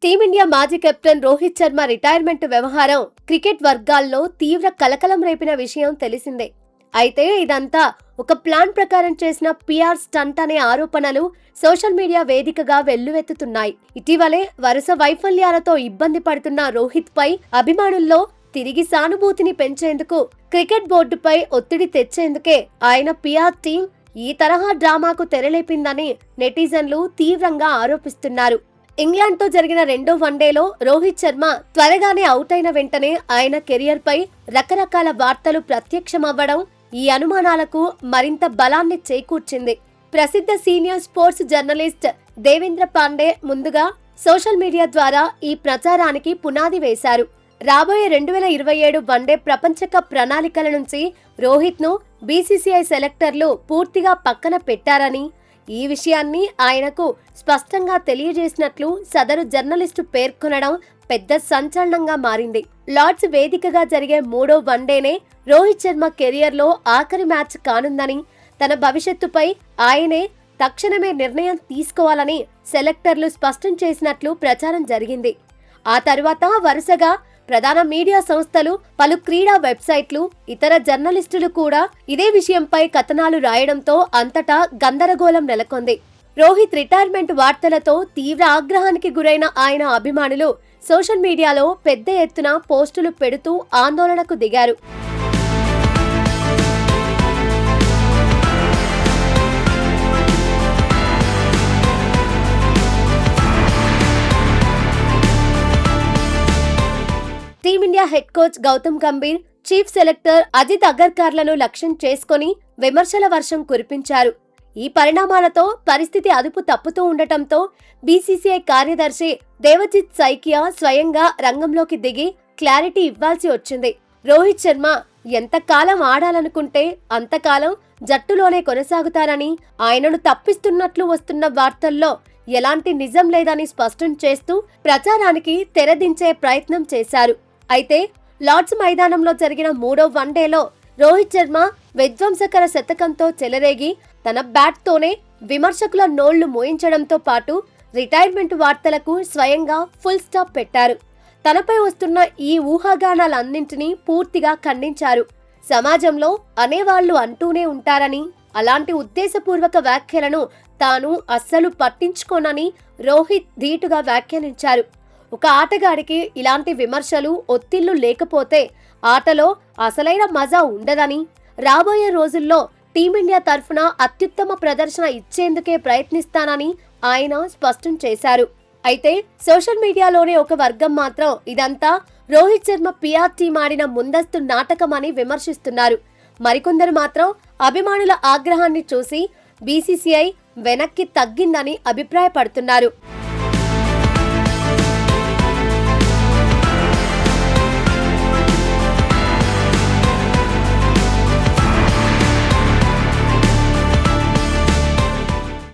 Team India మాజీ captain Rohit Sharma retirement వ్యవహారం cricket వర్గాల్లో తీవ్ర కలకలం రేపిన విషయం తెలిసిందే. అయితే ఇదంతా ఒక ప్లాన్ ప్రకారం చేసిన పిఆర్ స్టంట్ అనే ఆరోపణలు సోషల్ మీడియా వేదికగా వెల్లువెత్తుతున్నాయి. ఇటీవలే వరుస వైఫల్యాలతో ఇబ్బంది పడుతున్న రోహిత్ పై అభిమానుల్లో తిరిగి సానుభూతిని పెంచేందుకు, క్రికెట్ బోర్డుపై ఒత్తిడి తెచ్చేందుకే ఆయన పిఆర్ టీం ఈ తరహా డ్రామాకు తెరలేపిందని నెటిజన్లు తీవ్రంగా ఆరోపిస్తున్నారు. ఇంగ్లాండ్తో జరిగిన రెండో వన్డేలో రోహిత్ శర్మ త్వరగానే అవుట్ అయిన వెంటనే ఆయన కెరియర్ పై రకరకాల వార్తలు ప్రత్యక్షమవ్వడం ఈ అనుమానాలకు మరింత బలాన్ని చేకూర్చింది. ప్రసిద్ధ senior sports journalist Devendra Pandey ముందుగా సోషల్ మీడియా ద్వారా ఈ ప్రచారానికి పునాది వేశారు. రాబోయే 2027 వన్డే ప్రపంచ కప్ ప్రణాళికల నుంచి రోహిత్ ను బీసీసీఐ సెలెక్టర్లు పూర్తిగా పక్కన పెట్టారని, ఈ విషయాన్ని ఆయనకు స్పష్టంగా తెలియజేసినట్లు సదరు జర్నలిస్టు పేర్కొనడం పెద్ద సంచలనంగా మారింది. లార్డ్స్ వేదికగా జరిగే మూడో వన్డేనే రోహిత్ శర్మ కెరియర్లో ఆఖరి మ్యాచ్ కానుందని, తన భవిష్యత్తుపై ఆయనే తక్షణమే నిర్ణయం తీసుకోవాలని సెలెక్టర్లు స్పష్టం చేసినట్లు ప్రచారం జరిగింది. ఆ తర్వాత వరుసగా ప్రధాన మీడియా సంస్థలు, పలు క్రీడా వెబ్సైట్లు, ఇతర జర్నలిస్టులు కూడా ఇదే విషయంపై కథనాలు రాయడంతో అంతటా గందరగోళం నెలకొంది. రోహిత్ రిటైర్మెంట్ వార్తలతో తీవ్ర ఆగ్రహానికి గురైన ఆయన అభిమానులు సోషల్ మీడియాలో పెద్ద ఎత్తున పోస్టులు పెడుతూ ఆందోళనకు దిగారు. Team India head coach Gautam Gambhir, chief selector Ajit అగర్కర్లను లక్ష్యం చేసుకుని విమర్శల వర్షం కురిపించారు. ఈ పరిణామాలతో పరిస్థితి అదుపు తప్పుతూ ఉండటంతో బీసీసీఐ కార్యదర్శి దేవజిత్ సైకియా స్వయంగా రంగంలోకి దిగి క్లారిటీ ఇవ్వాల్సి వచ్చింది. రోహిత్ శర్మ ఎంతకాలం ఆడాలనుకుంటే అంతకాలం జట్టులోనే కొనసాగుతారని, ఆయనను తప్పిస్తున్నట్లు వస్తున్న వార్తల్లో ఎలాంటి నిజం లేదని స్పష్టం చేస్తూ ప్రచారానికి తెరదించే ప్రయత్నం చేశారు. అయితే లార్డ్స్ మైదానంలో జరిగిన మూడో వన్డేలో రోహిత్ శర్మ విధ్వంసకర శతకంతో చెలరేగి తన బ్యాట్తోనే విమర్శకుల నోళ్లు మోయించడంతో పాటు రిటైర్మెంట్ వార్తలకు స్వయంగా ఫుల్ స్టాప్ పెట్టారు. తనపై వస్తున్న ఈ ఊహాగానాలన్నింటినీ పూర్తిగా ఖండించారు. సమాజంలో అనేవాళ్లు అంటూనే ఉంటారని, అలాంటి ఉద్దేశపూర్వక వ్యాఖ్యలను తాను అస్సలు పట్టించుకోనని రోహిత్ ధీటుగా వ్యాఖ్యానించారు. ఒక ఆటగాడికి ఇలాంటి విమర్శలు, ఒత్తిళ్లు లేకపోతే ఆటలో అసలైన మజా ఉండదని, రాబోయే రోజుల్లో టీమిండియా తరఫున అత్యుత్తమ ప్రదర్శన ఇచ్చేందుకే ప్రయత్నిస్తానని ఆయన స్పష్టం చేశారు. అయితే సోషల్ మీడియాలోనే ఒక వర్గం మాత్రం ఇదంతా రోహిత్ శర్మ పిఆర్ టీం ఆడిన ముందస్తు నాటకమని విమర్శిస్తున్నారు. మరికొందరు మాత్రం అభిమానుల ఆగ్రహాన్ని చూసి బీసీసీఐ వెనక్కి తగ్గిందని అభిప్రాయపడుతున్నారు.